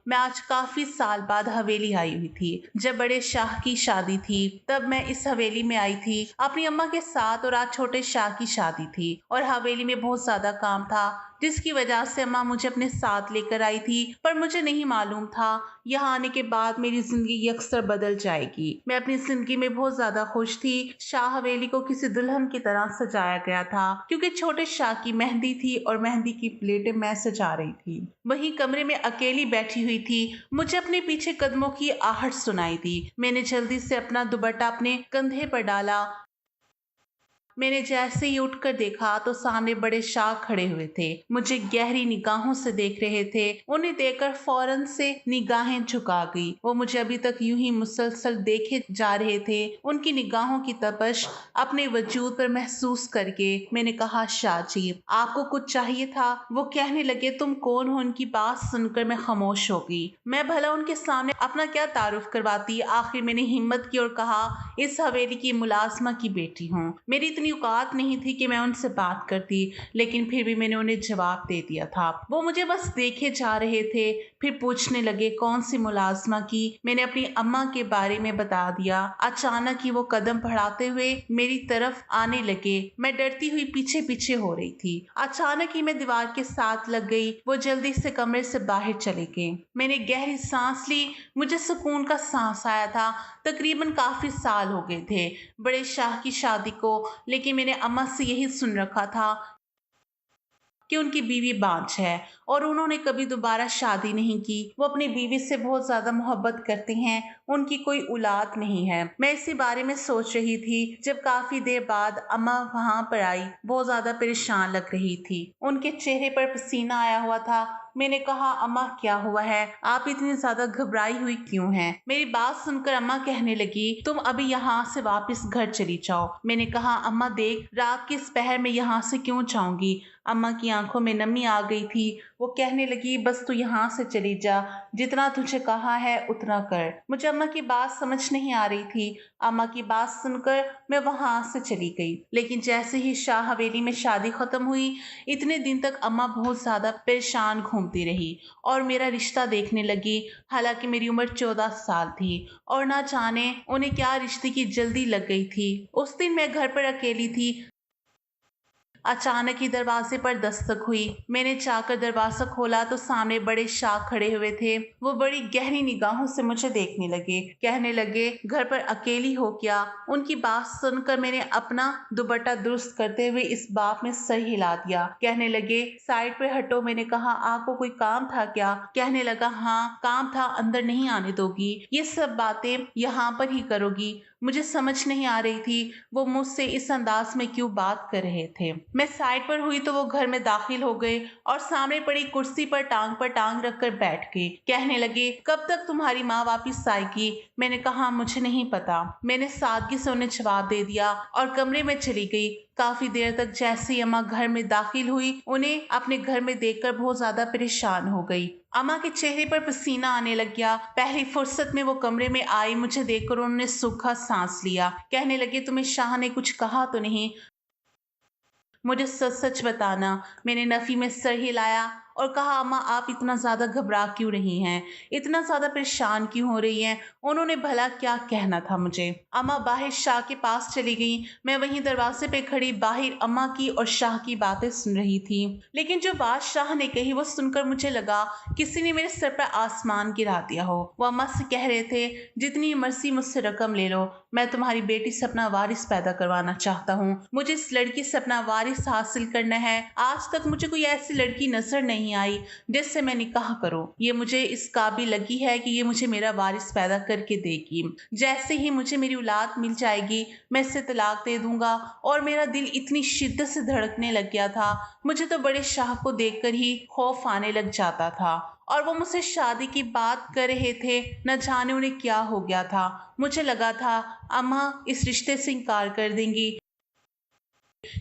मैं आज काफी साल बाद हवेली आई हुई थी। जब बड़े शाह की शादी थी तब मैं इस हवेली में आई थी अपनी अम्मा के साथ, और आज छोटे शाह की शादी थी और हवेली में बहुत ज्यादा काम था, जिसकी वजह से अम्मा मुझे अपने साथ लेकर आई थी। पर मुझे नहीं मालूम था यहाँ आने के बाद मेरी जिंदगी यकसर बदल जाएगी। मैं अपनी जिंदगी में बहुत ज्यादा खुश थी। शाह हवेली को किसी दुल्हन की तरह सजाया गया था, क्योंकि छोटे शाह की मेहंदी थी और मेहंदी की प्लेटें मैं सजा रही थी। वहीं कमरे में अकेली बैठी हुई थी, मुझे अपने पीछे कदमों की आहट सुनाई दी। मैंने जल्दी से अपना दुपट्टा अपने कंधे पर डाला। मैंने जैसे ही उठकर देखा तो सामने बड़े शाह खड़े हुए थे, मुझे गहरी निगाहों से देख रहे थे। उन्हें देखकर फौरन से निगाहें झुका गई। वो मुझे अभी तक यूं ही मुसलसल देखे जा रहे थे। उनकी निगाहों की तपश अपने वजूद पर महसूस करके मैंने कहा, शाह जी, आपको कुछ चाहिए था? वो कहने लगे, तुम कौन हो? उनकी बात सुनकर मैं खामोश हो गई। मैं भला उनके सामने अपना क्या तारुफ करवाती। आखिर मैंने हिम्मत की और कहा, इस हवेली की मुलाजमा की बेटी हूँ। मेरी इतनी औकात नहीं थी कि मैं उनसे बात करती, लेकिन फिर भी मैंने उन्हें जवाब दे दिया था। वो मुझे बस देखे जा रहे थे, फिर पूछने लगे, कौन सी मुलाजमा की? मैंने अपनी अम्मा के बारे में बता दिया। अचानक ही वो कदम बढ़ाते हुए मेरी तरफ आने लगे। मैं डरती हुई पीछे पीछे हो रही थी। अचानक ही मैं दीवार के साथ लग गई। वो जल्दी से कमरे से बाहर चले गए। मैंने गहरी सांस ली। मुझे सुकून का सांस आया था। तकरीबन काफी साल हो गए थे बड़े शाह की शादी को, लेकिन मैंने अम्मा से यही सुन रखा था कि उनकी बीवी बांझ है और उन्होंने कभी दोबारा शादी नहीं की। वो अपनी बीवी से बहुत ज्यादा मोहब्बत करते हैं, उनकी कोई औलाद नहीं है। मैं इसी बारे में सोच रही थी जब काफी देर बाद अम्मा वहां पर आई। बहुत ज्यादा परेशान लग रही थी, उनके चेहरे पर पसीना आया हुआ था। मैंने कहा, अम्मा क्या हुआ है? आप इतनी ज्यादा घबराई हुई क्यों हैं? मेरी बात सुनकर अम्मा कहने लगी, तुम अभी यहाँ से वापस घर चली जाओ। मैंने कहा, अम्मा देख, रात के इस पहर में यहाँ से क्यों जाऊंगी? अम्मा की आंखों में नमी आ गई थी। वो कहने लगी, बस तू यहाँ से चली जा, जितना तुझे कहा है उतना कर। मुझे अम्मा की बात समझ नहीं आ रही थी। अम्मा की बात सुनकर मैं वहां से चली गई। लेकिन जैसे ही शाह हवेली में शादी खत्म हुई, इतने दिन तक अम्मा बहुत ज्यादा परेशान घूमती रही और मेरा रिश्ता देखने लगी। हालांकि मेरी उम्र 14 साल थी और ना जाने उन्हें क्या रिश्ते की जल्दी लग गई थी। उस दिन मैं घर पर अकेली थी। अचानक ही दरवाजे पर दस्तक हुई। मैंने जाकर दरवाजा खोला तो सामने बड़े शाह खड़े हुए थे। वो बड़ी गहरी निगाहों से मुझे देखने लगे। कहने लगे, घर पर अकेली हो क्या? उनकी बात सुनकर मैंने अपना दुपट्टा दुरुस्त करते हुए इस बात में सर हिला दिया। कहने लगे, साइड पे हटो। मैंने कहा, आपको कोई काम था क्या? कहने लगा, हाँ काम था, अंदर नहीं आने दोगी? ये सब बातें यहाँ पर ही करोगी? मुझे समझ नहीं आ रही थी वो मुझसे इस अंदाज में क्यों बात कर रहे थे। मैं साइड पर हुई तो वो घर में दाखिल हो गए और सामने पड़ी कुर्सी पर टांग रखकर बैठ गए। कहने लगे, कब तक तुम्हारी माँ वापिस आएगी? मैंने कहा, मुझे नहीं पता। मैंने सादगी से उन्हें जवाब दे दिया और कमरे में चली गई। काफी देर तक जैसे ही अम्मा घर में दाखिल हुई, उन्हें अपने घर में देखकर बहुत ज्यादा परेशान हो गई। अम्मा के चेहरे पर पसीना आने लग गया। पहली फुर्सत में वो कमरे में आई। मुझे देखकर उन्होंने सूखा सांस लिया। कहने लगे, तुम्हें शाह ने कुछ कहा तो नहीं? मुझे सच सच बताना। मैंने नफी में सर हिलाया और कहा, अम्मा आप इतना ज्यादा घबरा क्यों रही हैं? इतना ज्यादा परेशान क्यों हो रही हैं? उन्होंने भला क्या कहना था मुझे? अम्मा बाहर शाह के पास चली गई। मैं वहीं दरवाजे पे खड़ी बाहर अम्मा की और शाह की बातें सुन रही थी। लेकिन जो बात शाह ने कही वो सुनकर मुझे लगा किसी ने मेरे सर पर आसमान गिरा दिया हो। वो अम्मा से कह रहे थे, जितनी मर्जी मुझसे रकम ले लो, मैं तुम्हारी बेटी से अपना वारिस पैदा करवाना चाहता हूँ। मुझे इस लड़की से अपना वारिस हासिल करना है। आज तक मुझे कोई ऐसी लड़की नजर नहीं आई जिससे मैं निकाह करूं। ये मुझे इस काबिल लगी है कि ये मुझे मेरा वारिस पैदा करके देगी। जैसे ही मुझे मेरी औलाद मिल जाएगी, मैं इसे तलाक दे दूंगा। और मेरा दिल इतनी शिद्दत से धड़कने लग गया था, मुझे तो बड़े शाह को देखकर ही खौफ आने लग जाता था। और वो मुझसे शादी की बात कर रहे थे। न जाने उन्हें क्या हो गया था। मुझे लगा था अम्मा इस रिश्ते से इनकार कर देंगी,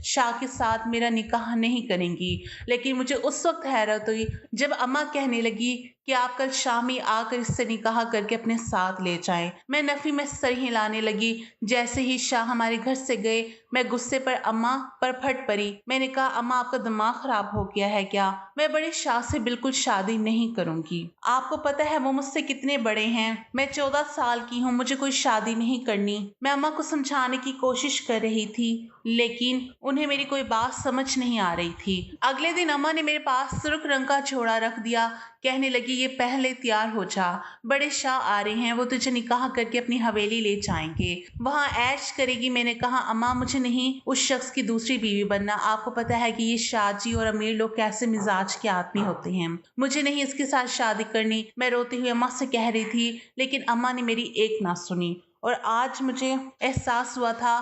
शाह के साथ मेरा निकाह नहीं करेंगी। लेकिन मुझे उस वक्त हैरत हुई जब अम्मा कहने लगी कि आप कल शाम ही आकर इससे निकाह करके अपने साथ ले जाएं। मैं नफी में सर हिलाने लगी। जैसे ही शाह हमारे घर से गए, मैं गुस्से पर अम्मा पर फट पड़ी। मैंने कहा, अम्मा आपका दिमाग खराब हो गया है क्या? मैं बड़े शाह से बिल्कुल शादी नहीं करूंगी। आपको पता है वो मुझसे कितने बड़े हैं? मैं 14 साल की हूँ, मुझे कोई शादी नहीं करनी। मैं अम्मा को समझाने की कोशिश कर रही थी, लेकिन उन्हें मेरी कोई बात समझ नहीं आ रही थी। अगले दिन अम्मा ने मेरे पास सुर्ख रंग का छोड़ा रख दिया। कहने लगी, ये पहले तैयार हो जा, बड़े शाह आ रहे हैं, वो तुझे निकाह करके अपनी हवेली ले जाएंगे, वहां ऐश करेगी। मैंने कहा, अम्मा मुझे नहीं उस शख्स की दूसरी बीवी बनना। आपको पता है कि ये शाहजी और अमीर लोग कैसे मिजाज के आदमी होते हैं। मुझे नहीं इसके साथ शादी करनी। मैं रोती हुई अम्मा से कह रही थी, लेकिन अम्मा ने मेरी एक ना सुनी। और आज मुझे एहसास हुआ था,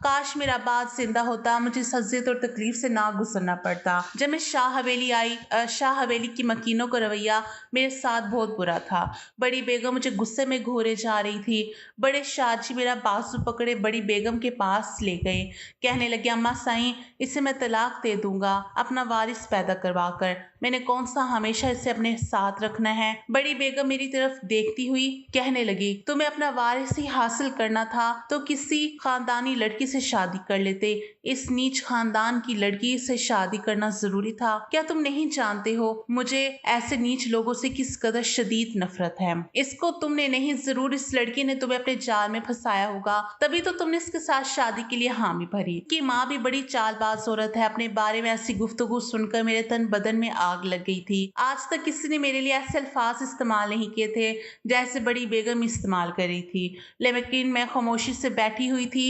काश मेरा बाप जिंदा होता, मुझे इस अजियत और तकलीफ से ना गुजरना पड़ता। जब मैं शाह हवेली आई, शाह हवेली की मकीनों का रवैया मेरे साथ बहुत बुरा था। बड़ी बेगम मुझे गुस्से में घूरे जा रही थी। बड़े शाहजी मेरा बाजू पकड़े बड़ी बेगम के पास ले गए। कहने लगे, अम्मा साईं, इसे मैं तलाक दे दूंगा अपना वारिस पैदा करवा कर। मैंने कौन सा हमेशा इसे अपने साथ रखना है? बड़ी बेगम मेरी तरफ देखती हुई कहने लगी, तुम्हें अपना वारिस ही हासिल करना था तो किसी खानदानी लड़की से शादी कर लेते। इस नीच खानदान की लड़की से शादी करना जरूरी था? क्या तुम नहीं जानते हो मुझे ऐसे नीच लोगों से किस कदर शदीद नफरत है? इसको तुमने नहीं, जरूर इस लड़की ने तुम्हें अपने जाल में फंसाया होगा, तभी तो तुमने इसके साथ शादी के लिए हामी भरी। कि माँ भी बड़ी चालबाज औरत है। अपने बारे में ऐसी गुफ्तगू सुनकर मेरे तन बदन में आग लग गई थी। आज तक किसी ने मेरे लिए ऐसे अल्फाज इस्तेमाल नहीं किए थे जैसे बड़ी बेगम इस्तेमाल कर रही थी। लेकिन मैं खामोशी से बैठी हुई थी।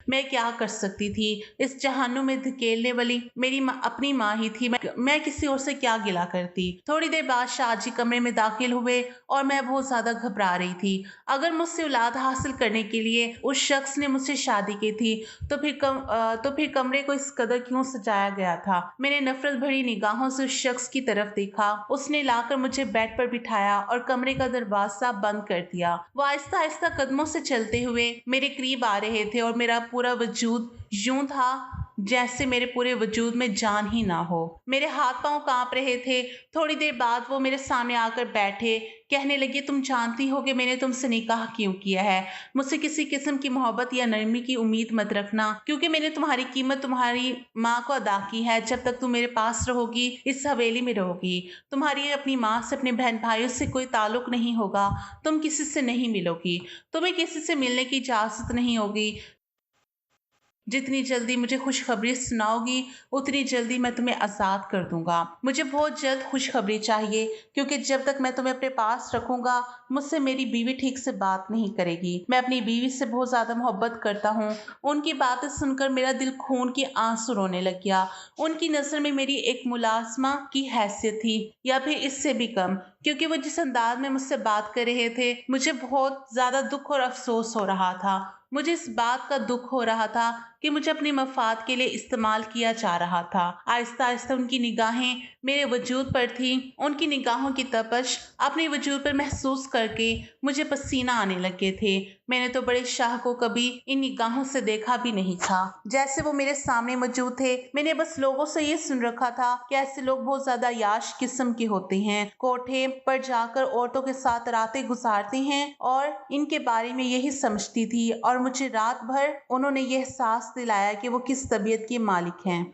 मैं क्या कर सकती थी? इस जहानुम में धकेलने वाली मेरी अपनी माँ ही थी। मैं किसी और से क्या गिला करती? थोड़ी देर बाद शाहजी कमरे में दाखिल हुए और मैं बहुत ज्यादा घबरा रही थी। अगर मुझसे औलाद हासिल करने के लिए उस शख्स ने मुझसे शादी की थी तो फिर कमरे को इस कदर क्यों सजाया गया था? मैंने नफरत भरी निगाहों से उस शख्स की तरफ देखा। उसने लाकर मुझे बेड पर बिठाया और कमरे का दरवाजा बंद कर दिया। वो आहिस्ता आहिस्ता कदमों से चलते हुए मेरे करीब आ रहे थे और मेरा पूरा वजूद यूं था जैसे मेरे पूरे वजूद में जान ही ना हो। मेरे हाथ पांव कांप रहे थे। थोड़ी देर बाद वो मेरे सामने आकर बैठे। कहने लगे, तुम जानती हो कि मैंने तुमसे निकाह क्यों किया है? मुझसे किसी किस्म की मोहब्बत या नरमी की उम्मीद मत रखना, क्योंकि मैंने तुम्हारी कीमत तुम्हारी माँ को अदा की है। जब तक तुम मेरे पास रहोगी, इस हवेली में रहोगी, तुम्हारी अपनी माँ से, अपने बहन भाइयों से कोई ताल्लुक नहीं होगा। तुम किसी से नहीं मिलोगी, तुम्हें किसी से मिलने की इजाजत नहीं होगी। जितनी जल्दी मुझे खुशखबरी सुनाओगी, उतनी जल्दी मैं तुम्हें आज़ाद कर दूंगा। मुझे बहुत जल्द खुशखबरी चाहिए, क्योंकि जब तक मैं तुम्हें अपने पास रखूंगा, मुझसे मेरी बीवी ठीक से बात नहीं करेगी। मैं अपनी बीवी से बहुत ज़्यादा मोहब्बत करता हूँ। उनकी बातें सुनकर मेरा दिल खून के आंसू रोने लग गया। उनकी नज़र में मेरी एक मुलाजमा की हैसियत थी, या फिर इससे भी कम, क्योंकि वो जिस अंदाज में मुझसे बात कर रहे थे, मुझे बहुत ज़्यादा दुख और अफसोस हो रहा था। मुझे इस बात का दुख हो रहा था कि मुझे अपने मफाद के लिए इस्तेमाल किया जा रहा था। आहिस्ता आहिस्ता उनकी निगाहें मेरे वजूद पर थीं। उनकी निगाहों की तपश अपने वजूद पर महसूस करके मुझे पसीना आने लगे थे। मैंने तो बड़े शाह को कभी इन निगाहों से देखा भी नहीं था जैसे वो मेरे सामने मौजूद थे। मैंने बस लोगों से ये सुन रखा था कि ऐसे लोग बहुत ज्यादा याश किस्म के होते हैं, कोठे पर जाकर औरतों के साथ रातें गुजारते हैं, और इनके बारे में यही समझती थी। और मुझे रात भर उन्होंने ये एहसास दिलाया कि वो किस तबीयत के मालिक हैं।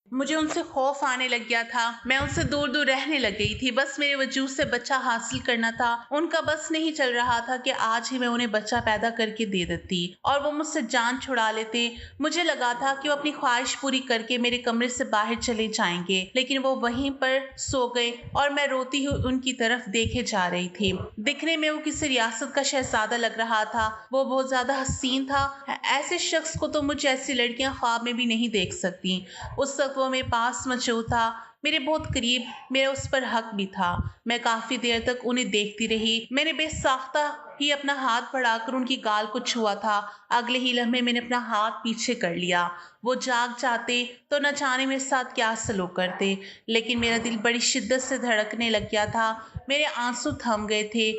मुझे उनसे खौफ आने लग गया था। मैं उनसे दूर दूर रहने लग गई थी। बस मेरे वजूद से बच्चा हासिल करना था। उनका बस नहीं चल रहा था कि आज ही मैं उन्हें बच्चा पैदा करके दे देती और वो मुझसे जान छुड़ा लेते। मुझे लगा था कि वो अपनी ख्वाहिश पूरी करके मेरे कमरे से बाहर चले जाएंगे, लेकिन वो वहीं पर सो गए और मैं रोती हुई उनकी तरफ देखे जा रही थी। दिखने में वो किसी रियासत का शहजादा लग रहा था। वो बहुत ज्यादा हसीन था। ऐसे शख्स को तो मुझे ऐसी लड़कियां ख्वाब में भी नहीं देख सकती। उस वक्त वो मेरे पास मौजूद था, मेरे बहुत करीब। मेरा उस पर हक भी था। मैं काफी देर तक उन्हें देखती रही। मैंने बेसाख्ता ही अपना हाथ बढ़ाकर उनकी गाल को छुआ था। अगले ही लम्हे मैंने अपना हाथ पीछे कर लिया। वो जाग जाते तो न जाने मेरे साथ क्या सलूक करते, लेकिन मेरा दिल बड़ी शिद्दत से धड़कने लग गया था। मेरे आंसू थम गए थे।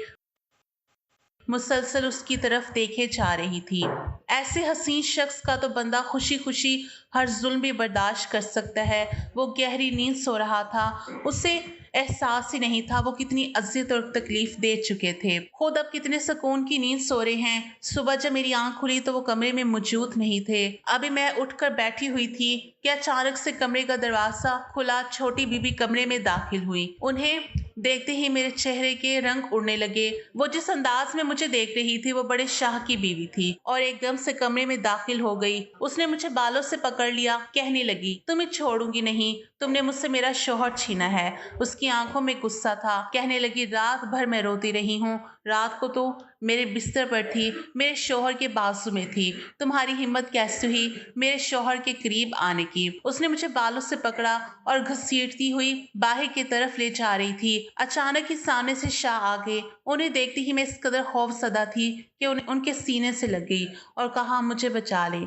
मुसलसल उसकी तरफ देखे जा रही थी। ऐसे हसीन शख्स का तो बंदा खुशी खुशी हर जुल्म भी बर्दाश्त कर सकता है। वो गहरी नींद सो रहा था। उसे एहसास ही नहीं था वो कितनी अजियत और तकलीफ दे चुके थे। खुद अब कितने सुकून की नींद सो रहे हैं। सुबह जब मेरी आंख खुली तो वो कमरे में मौजूद नहीं थे। अभी मैं उठकर बैठी हुई थी कि अचानक से कमरे का दरवाजा खुला। छोटी बीबी कमरे में दाखिल हुई। उन्हें देखते ही मेरे चेहरे के रंग उड़ने लगे। वो जिस अंदाज में मुझे देख रही थी वो बड़े शाह की बीवी थी और एकदम से कमरे में दाखिल हो गई। उसने मुझे बालों से पकड़ लिया, कहने लगी, तुम्हें छोड़ूंगी नहीं, तुमने मुझसे मेरा शौहर छीना है। उसकी आंखों में गुस्सा था। कहने लगी, रात भर मैं रोती रही हूँ। रात को तो मेरे बिस्तर पर थी, मेरे शौहर के बाजू में थी। तुम्हारी हिम्मत कैसे हुई मेरे शौहर के करीब आने की? उसने मुझे बालों से पकड़ा और घसीटती हुई बाहर की तरफ ले जा रही थी। अचानक ही सामने से शाह आ गए। उन्हें देखते ही मैं इस कदर खौफजदा थी कि उनके सीने से लग गई और कहा, मुझे बचा ले,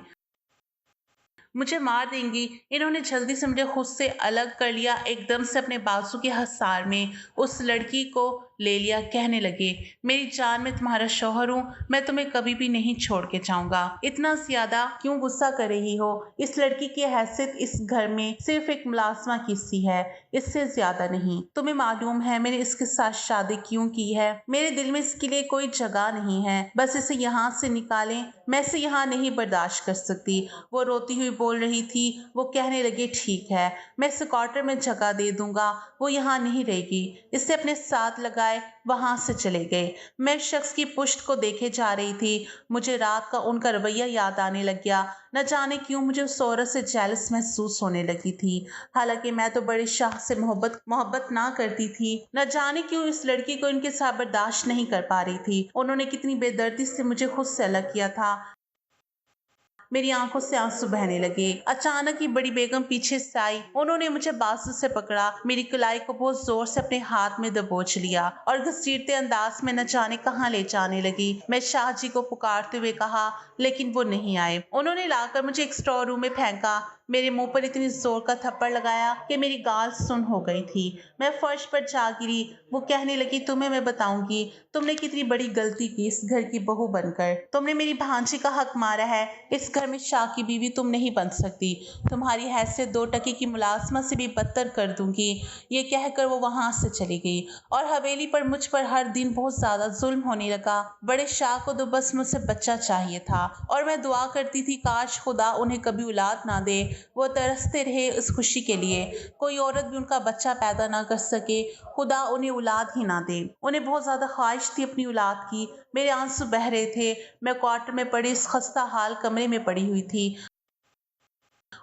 मुझे मार देंगी। इन्होंने जल्दी से मुझे खुद से अलग कर लिया। एकदम से अपने बाजू के हसार में उस लड़की को ले लिया। कहने लगे, मेरी जान, मैं तुम्हारा शौहर हूँ, मैं तुम्हें कभी भी नहीं छोड़ के जाऊंगा। इतना ज्यादा क्यों गुस्सा कर रही हो? इस लड़की की हैसियत इस घर में सिर्फ एक मुलाजमा की सी है, इससे ज्यादा नहीं। तुम्हें मालूम है मैंने इसके साथ शादी क्यों की है? मेरे दिल में इसके लिए कोई जगह नहीं है। बस इसे यहाँ से निकालें, मैं इसे यहाँ नहीं बर्दाश्त कर सकती। वो रोती हुई बोल रही थी। वो कहने लगे, ठीक है, मैं इसे क्वार्टर में जगह दे दूंगा, वो यहाँ नहीं रहेगी। इसे अपने साथ लगाए वहां से चले गए। मैं शख्स की पुश्त को देखे जा रही थी। मुझे रात का उनका रवैया याद आने लग गया। न जाने क्यों मुझे उस औरत से जेलस महसूस होने लगी थी। हालांकि मैं तो बड़े शाह से मोहब्बत ना करती थी। न जाने क्यों इस लड़की को इनके साथ बर्दाश्त नहीं कर पा रही थी। उन्होंने कितनी बेदर्दी से मुझे खुद से अलग किया था। मेरी आंखों से आंसू बहने लगे। अचानक ही बड़ी बेगम पीछे से आई। उन्होंने मुझे बाजू से पकड़ा, मेरी कलाई को बहुत जोर से अपने हाथ में दबोच लिया और घसीटते अंदाज में न जाने कहां ले जाने लगी। मैं शाह जी को पुकारते हुए कहा, लेकिन वो नहीं आए। उन्होंने लाकर मुझे एक स्टोर रूम में फेंका। मेरे मुंह पर इतनी जोर का थप्पड़ लगाया कि मेरी गाल सुन हो गई थी। मैं फर्श पर जा गिरी। वो कहने लगी, तुम्हें मैं बताऊंगी, तुमने कितनी बड़ी गलती की इस घर की बहू बनकर। तुमने मेरी भांजी का हक मारा है। इस घर में शाह की बीवी तुम नहीं बन सकती। तुम्हारी हैसियत 2 टके की मुलाजमा से भी बदतर कर दूंगी। ये कहकर वो वहां से चली गई और हवेली पर मुझ पर हर दिन बहुत ज्यादा जुल्म होने लगा। बड़े शाह को तो बस मुझसे बच्चा चाहिए था और मैं दुआ करती थी काश खुदा उन्हें कभी औलाद ना दे। वो तरसते रहे इस खुशी के लिए। कोई औरत भी उनका बच्चा पैदा ना कर सके, खुदा उन्हें औलाद ही ना दे। उन्हें बहुत ज्यादा ख्वाहिश थी अपनी औलाद की। मेरे आंसू बह रहे थे। मैं क्वार्टर में पड़ी इस खस्ता हाल कमरे में पड़ी हुई थी।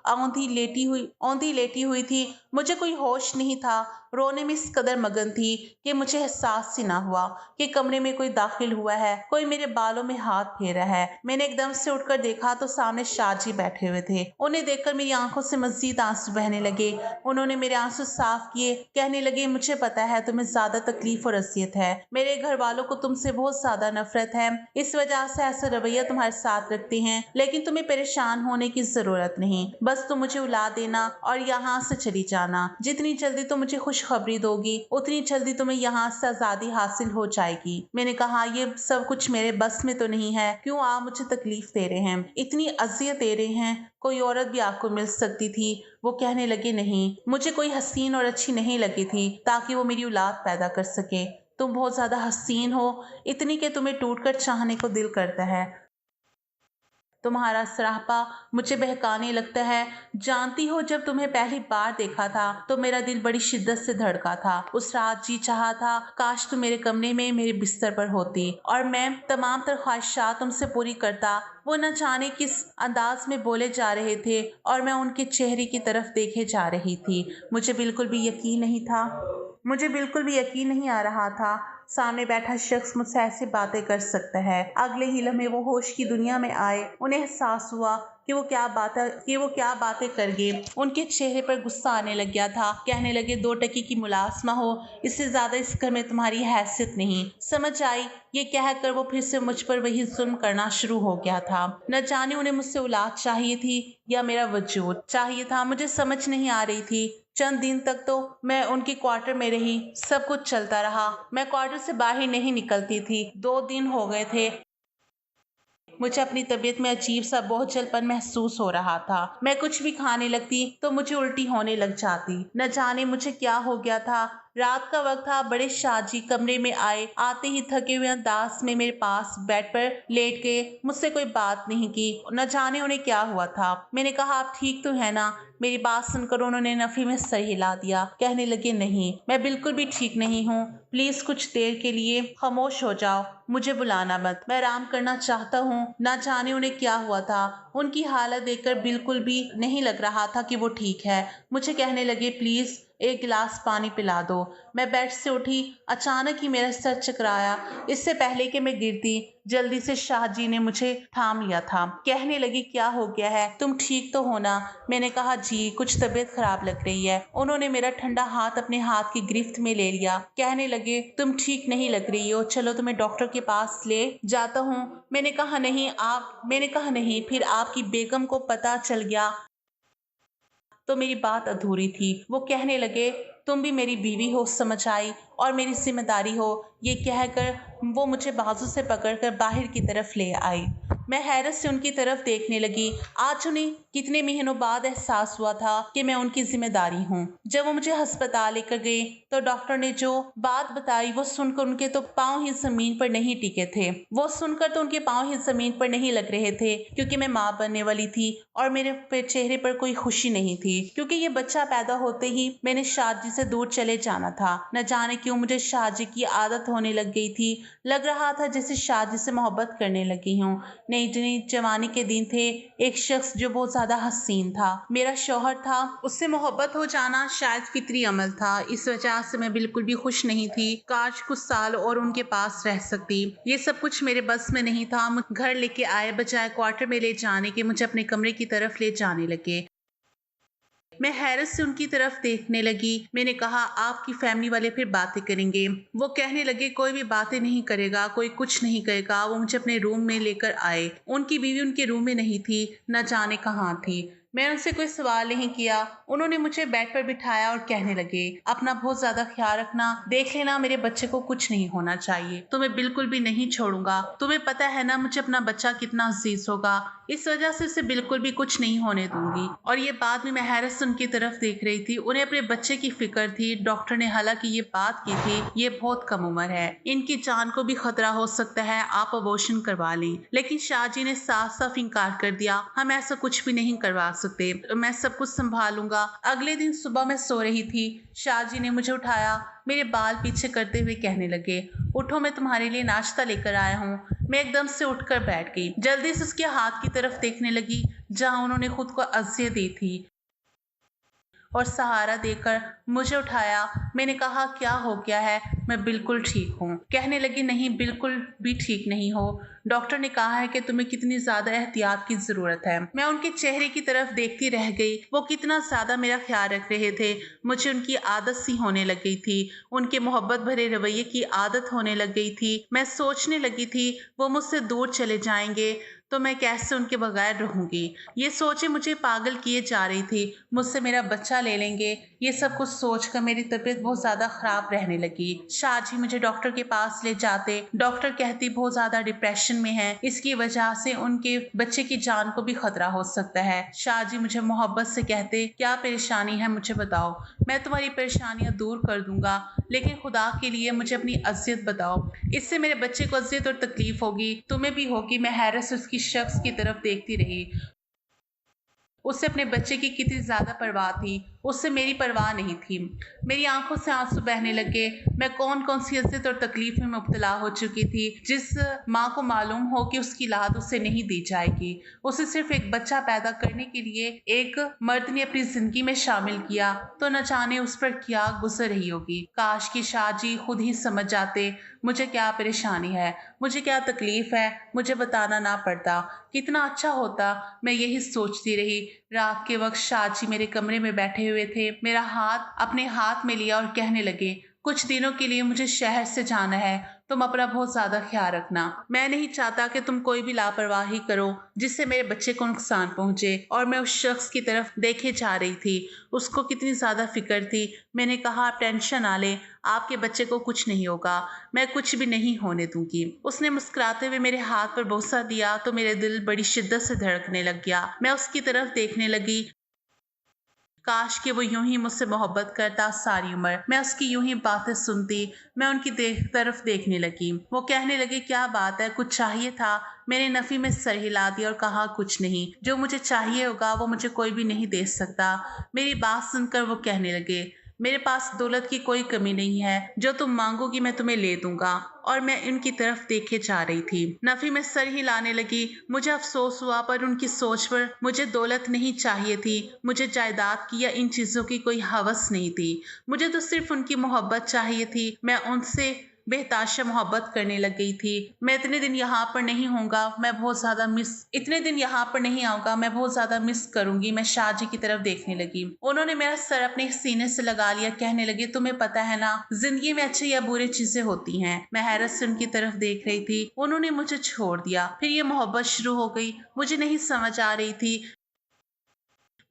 औंधी लेटी हुई थी। मुझे कोई होश नहीं था। रोने में इस कदर मगन थी कि मुझे एहसास ही ना हुआ कि कमरे में कोई दाखिल हुआ है, कोई मेरे बालों में हाथ फेर रहा है। मैंने एकदम से उठकर देखा तो सामने शाह जी बैठे हुए थे। उन्हें देखकर मेरी आंखों से मजीद आंसू बहने लगे। उन्होंने मेरे आंसू साफ किए। कहने लगे, मुझे पता है तुम्हें ज्यादा तकलीफ और असियत है। मेरे घर वालों को तुमसे बहुत ज्यादा नफरत है, इस वजह से ऐसा रवैया तुम्हारे साथ रखते हैं। लेकिन तुम्हें परेशान होने की जरूरत नहीं। बस तुम मुझे उला देना और यहाँ से चली जाना। जितनी जल्दी तुम मुझे खुशखबरी दोगी उतनी जल्दी तुम्हें यहाँ से आजादी हासिल हो जाएगी। मैंने कहा, ये सब कुछ मेरे बस में तो नहीं है। क्यों आप मुझे तकलीफ दे रहे हैं, इतनी अजियत दे रहे हैं? कोई औरत भी आपको मिल सकती थी। वो कहने लगे, नहीं, मुझे कोई हसीन और अच्छी नहीं लगी थी ताकि वो मेरी औलाद पैदा कर सके। तुम बहुत ज्यादा हसीन हो, इतनी कि तुम्हें टूटकर चाहने को दिल करता है। तुम्हारा सरापा मुझे बहकाने लगता है। जानती हो, जब तुम्हें पहली बार देखा था तो मेरा दिल बड़ी शिद्दत से धड़का था। उस रात जी चाहा था काश तुम मेरे कमरे में मेरे बिस्तर पर होती और मैं तमाम तर ख्वाहिशात तुमसे पूरी करता। वो न जाने किस अंदाज में बोले जा रहे थे और मैं उनके चेहरे की तरफ देखे जा रही थी। मुझे बिल्कुल भी यकीन नहीं आ रहा था सामने बैठा शख्स मुझसे ऐसी बातें कर सकता है। अगले ही लम्हे वो होश की दुनिया में आए। उन्हें एहसास हुआ कि वो क्या बातें कर गए। उनके चेहरे पर गुस्सा आने लग गया था। कहने लगे 2 टके की मुलाजमा हो, इससे ज्यादा इस घर में तुम्हारी हैसियत नहीं। समझ आई। ये कहकर वो फिर से मुझ पर वही जुल्म करना शुरू हो गया था। न जाने उन्हें मुझसे औलाद चाहिए थी या मेरा वजूद चाहिए था, मुझे समझ नहीं आ रही थी। चंद दिन तक तो मैं उनके क्वार्टर में रही, सब कुछ चलता रहा। मैं क्वार्टर से बाहर नहीं निकलती थी। 2 दिन हो गए थे, मुझे अपनी तबीयत में अजीब सा बोझलपन महसूस हो रहा था। मैं कुछ भी खाने लगती तो मुझे उल्टी होने लग जाती। न जाने मुझे क्या हो गया था। रात का वक्त था। बड़े शाहजी कमरे में आए। आते ही थके हुए अंदाज में मेरे पास बेड पर लेट गए। मुझसे कोई बात नहीं की। न जाने उन्हें क्या हुआ था। मैंने कहा आप ठीक तो है ना। मेरी बात सुनकर उन्होंने नफी में सर हिला दिया। कहने लगे नहीं, मैं बिल्कुल भी ठीक नहीं हूँ। प्लीज कुछ देर के लिए खामोश हो जाओ, मुझे बुलाना मत, मैं आराम करना चाहता हूँ। ना जाने उन्हें क्या हुआ था। उनकी हालत देखकर बिल्कुल भी नहीं लग रहा था कि वो ठीक है। मुझे कहने लगे प्लीज एक गिलास पानी पिला दो। मैं बेड से उठी। अचानक ही मेरा सर चकराया। इससे पहले कि मैं गिरती, जल्दी से शाहजी ने मुझे थाम लिया था। कहने लगी क्या हो गया है, तुम ठीक तो हो ना। मैंने कहा जी, कुछ तबीयत खराब लग रही है। उन्होंने मेरा ठंडा हाथ अपने हाथ की गिरफ्त में ले लिया। कहने लगे तुम ठीक नहीं लग रही हो, चलो तुम्हें डॉक्टर के पास ले जाता हूँ। मैंने कहा नहीं। फिर आपकी बेगम को पता चल गया तो मेरी बात अधूरी थी। वो कहने लगे तुम भी मेरी बीवी हो, समझ आई, और मेरी जिम्मेदारी हो। ये कहकर वो मुझे बाजू से पकड़कर बाहर की तरफ ले आई। मैं हैरत से उनकी तरफ देखने लगी। आज उन्हें कितने महीनों बाद एहसास हुआ था कि मैं उनकी जिम्मेदारी हूँ। जब वो मुझे अस्पताल लेकर गए तो डॉक्टर ने जो बात बताई वो सुनकर उनके तो पाँव ही जमीन पर नहीं टिके थे। वो सुनकर तो उनके पाँव ही जमीन पर नहीं लग रहे थे, क्योंकि मैं माँ बनने वाली थी और मेरे चेहरे पर कोई खुशी नहीं थी, क्योंकि ये बच्चा पैदा होते ही मैंने शाहजी से दूर चले जाना था। न जाने क्यों मुझे शाहजी की आदत होने लग गई थी। लग रहा था जैसे शाहजी से मोहब्बत करने लगी हूँ। नई नई जवानी के दिन थे। एक शख्स जो बहुत ज्यादा हसीन था मेरा शौहर था, उससे मोहब्बत हो जाना शायद फितरी अमल था। इस वजह से मैं बिल्कुल भी खुश नहीं थी। काश कुछ साल और उनके पास रह सकती। ये सब कुछ मेरे बस में नहीं था। घर लेके आए, बजाय क्वार्टर में ले जाने के मुझे अपने कमरे की तरफ ले जाने लगे। मैं हैरत से उनकी तरफ देखने लगी। मैंने कहा आपकी फैमिली वाले फिर बातें करेंगे। वो कहने लगे कोई भी बातें नहीं करेगा, कोई कुछ नहीं करेगा। वो मुझे अपने रूम में लेकर आए। उनकी बीवी उनके रूम में नहीं थी, न जाने कहाँ थी। मैंने उनसे कोई सवाल नहीं किया। उन्होंने मुझे बेड पर बिठाया और कहने लगे अपना बहुत ज्यादा ख्याल रखना, देख लेना मेरे बच्चे को कुछ नहीं होना चाहिए, तुम्हें बिल्कुल भी नहीं छोड़ूंगा। तुम्हें पता है ना मुझे अपना बच्चा कितना अजीज होगा, इस वजह से उसे बिल्कुल भी कुछ नहीं होने दूंगी। और ये बात भी मैं हैरत से उनकी तरफ देख रही थी। उन्हें अपने बच्चे की फिक्र थी। डॉक्टर ने हालांकि ये बात की थी ये बहुत कम उम्र है, इनकी जान को भी खतरा हो सकता है, आप अबॉर्शन करवा लें। लेकिन शाहजी ने साफ साफ इंकार कर दिया, हम ऐसा कुछ भी नहीं करवा सकते, मैं सब कुछ संभालूंगा। अगले दिन सुबह मैं सो रही थी। शाहजी ने मुझे उठाया, मेरे बाल पीछे करते हुए कहने लगे उठो, मैं तुम्हारे लिए नाश्ता लेकर आया हूँ। मैं एकदम से उठकर बैठ गई। जल्दी से उसके हाथ की तरफ देखने लगी जहां उन्होंने खुद को अज़ियत दी थी और सहारा देकर मुझे उठाया। मैंने कहा क्या हो गया है। मैं बिल्कुल ठीक हूँ। कहने लगी नहीं, बिल्कुल भी ठीक नहीं हो। डॉक्टर ने कहा है कि तुम्हें कितनी ज्यादा एहतियात की जरूरत है। मैं उनके चेहरे की तरफ देखती रह गई। वो कितना ज्यादा मेरा ख्याल रख रहे थे। मुझे उनकी आदत सी होने लग गई थी। उनके मोहब्बत भरे रवैये की आदत होने लग गई थी। मैं सोचने लगी थी वो मुझसे दूर चले जाएंगे तो मैं कैसे उनके बगैर रहूंगी। ये सोचे मुझे पागल किए जा रही थी। मुझसे मेरा बच्चा ले लेंगे, ये सब कुछ सोचकर मेरी तबीयत बहुत ज्यादा खराब रहने लगी। शाहजी मुझे डॉक्टर के पास ले जाते। डॉक्टर कहती बहुत ज्यादा डिप्रेशन में है, इसकी वजह से उनके बच्चे की जान को भी खतरा हो सकता है। शाहजी मुझे मोहब्बत से कहते क्या परेशानी है मुझे बताओ, मैं तुम्हारी परेशानियां दूर कर दूंगा, लेकिन खुदा के लिए मुझे अपनी अजियत बताओ, इससे मेरे बच्चे को अजियत और तकलीफ होगी, तुम्हें भी होगी। मैं हैरत से उसकी शख्स की तरफ देखती रही। उसे अपने बच्चे की कितनी ज्यादा परवाह थी। उससे मेरी परवाह नहीं थी। मेरी आंखों से आंसू बहने लगे। मैं कौन कौन सी अज़ियत और तकलीफ में मुब्तला हो चुकी थी। जिस माँ को मालूम हो कि उसकी औलाद उसे नहीं दी जाएगी, उसे सिर्फ एक बच्चा पैदा करने के लिए एक मर्द ने अपनी जिंदगी में शामिल किया, तो न जाने उस पर क्या गुजर रही होगी। काश कि शाहजी खुद ही समझ जाते मुझे क्या परेशानी है, मुझे क्या तकलीफ है, मुझे बताना ना पड़ता, कितना अच्छा होता। मैं यही सोचती रही। रात के वक्त शाहजी मेरे कमरे में बैठे हुए थे। मेरा हाथ अपने हाथ में लिया और कहने लगे, कुछ दिनों के लिए मुझे शहर से जाना है, तुम अपना बहुत ज्यादा ख्याल रखना। मैं नहीं चाहता कि तुम कोई भी लापरवाही करो जिससे मेरे बच्चे को नुकसान पहुंचे। और मैं उस शख्स की तरफ देखे जा रही थी, उसको कितनी ज्यादा फिक्र थी। मैंने कहा, आप टेंशन ना लें, आपके बच्चे को कुछ नहीं होगा, मैं कुछ भी नहीं होने दूंगी। उसने मुस्कुराते हुए मेरे हाथ पर बोसा दिया तो मेरे दिल बड़ी शिद्दत से धड़कने लग गया। मैं उसकी तरफ देखने लगी। काश कि वो यूं ही मुझसे मोहब्बत करता सारी उम्र। मैं उसकी यूं ही बातें सुनती। मैं उनकी तरफ देखने लगी। वो कहने लगे, क्या बात है, कुछ चाहिए था? मैंने नफी में सर हिला दिया और कहा, कुछ नहीं, जो मुझे चाहिए होगा वो मुझे कोई भी नहीं दे सकता। मेरी बात सुनकर वो कहने लगे, मेरे पास दौलत की कोई कमी नहीं है, जो तुम मांगोगी मैं तुम्हें ले दूंगा। और मैं उनकी तरफ देखे जा रही थी। नफी में सर हिलाने लगी। मुझे अफसोस हुआ, पर उनकी सोच पर मुझे दौलत नहीं चाहिए थी, मुझे जायदाद की या इन चीजों की कोई हवस नहीं थी। मुझे तो सिर्फ उनकी मोहब्बत चाहिए थी। मैं उनसे बेहताशा मोहब्बत करने लग गई थी। मैं इतने दिन यहाँ पर नहीं होऊंगा, मैं बहुत ज्यादा मिस इतने दिन यहाँ पर नहीं आऊंगा, मैं बहुत ज्यादा मिस करूंगी। मैं शाहजी की तरफ देखने लगी। उन्होंने मेरा सर अपने सीने से लगा लिया। कहने लगे, तुम्हें पता है ना, जिंदगी में अच्छी या बुरी चीजें होती हैं। मैं हैरत से उनकी तरफ देख रही थी। उन्होंने मुझे छोड़ दिया, फिर ये मोहब्बत शुरू हो गई। मुझे नहीं समझ आ रही थी।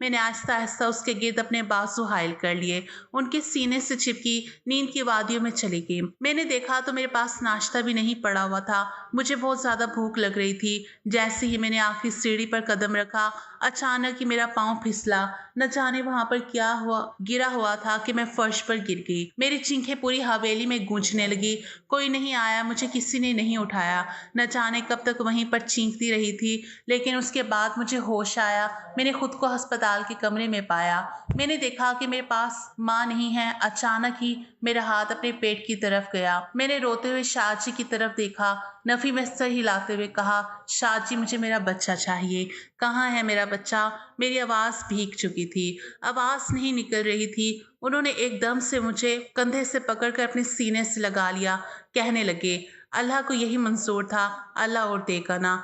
मैंने आहिस्ता आहिस्ता उसके गिर्द अपने बाजू हायल कर लिए, उनके सीने से चिपकी नींद की वादियों में चली गई। मैंने देखा तो मेरे पास नाश्ता भी नहीं पड़ा हुआ था। मुझे बहुत ज्यादा भूख लग रही थी। जैसे ही मैंने आखिरी सीढ़ी पर कदम रखा, अचानक ही मेरा पाँव फिसला। न जाने वहां पर क्या हुआ, गिरा हुआ था कि मैं फर्श पर गिर गई। मेरी चीखें पूरी हवेली में गूंजने लगी। कोई नहीं आया, मुझे किसी ने नहीं उठाया। न जाने कब तक वहीं पर चीखती रही थी, लेकिन उसके बाद मुझे होश आया। मैंने खुद को अस्पताल के कमरे में पाया। मैंने देखा कि मेरे पास माँ नहीं है। अचानक ही मेरा हाथ अपने पेट की तरफ गया। मैंने रोते हुए शाहजी की तरफ देखा। नफी में सर हिलाते हुए कहा, शाहजी मुझे मेरा बच्चा चाहिए, कहाँ है मेरा बच्चा? मेरी आवाज भीग चुकी थी, आवाज नहीं निकल रही थी। उन्होंने एकदम से मुझे कंधे से पकड़कर अपने सीने से लगा लिया। कहने लगे, अल्लाह को यही मंजूर था, अल्लाह और देगा ना,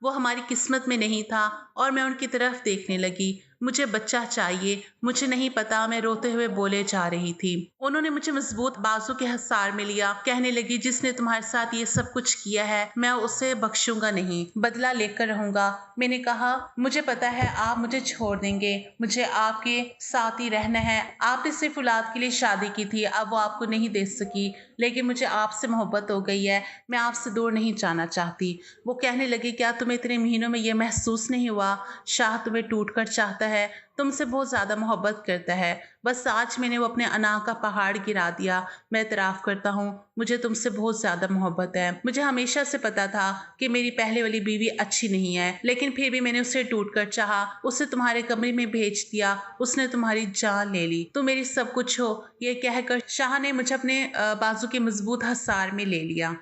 वो हमारी किस्मत में नहीं था। और मैं उनकी तरफ देखने लगी। मुझे बच्चा चाहिए, मुझे नहीं पता, मैं रोते हुए बोले जा रही थी। उन्होंने मुझे मजबूत बाजू के हसार में लिया। कहने लगी, जिसने तुम्हारे साथ ये सब कुछ किया है, मैं उसे बख्शूंगा नहीं, बदला लेकर रहूंगा। मैंने कहा, मुझे पता है आप मुझे छोड़ देंगे, मुझे आपके साथ ही रहना है। आपने सिर्फ औलाद के लिए शादी की थी, अब वो आपको नहीं दे सकी, लेकिन मुझे आपसे मोहब्बत हो गई है, मैं आपसे दूर नहीं जाना चाहती। वो कहने लगी, क्या तुम्हें इतने महीनों में यह महसूस नहीं हुआ, शाह तुम्हें टूट कर चाहता है, तुमसे बहुत ज्यादा मोहब्बत करता है। बस आज मैंने वो अपने अना का पहाड़ गिरा दिया। मैं इतराफ करता हूँ, मुझे तुमसे बहुत ज्यादा मोहब्बत है। मुझे हमेशा से पता था कि मेरी पहले वाली बीवी अच्छी नहीं है, लेकिन फिर भी मैंने उसे टूट कर चाहा, उसे तुम्हारे कमरे में भेज दिया, उसने तुम्हारी जान ले ली, तुम मेरी सब कुछ हो। ये कहकर शाह ने मुझे अपने बाजू के मजबूत हसार में ले लिया।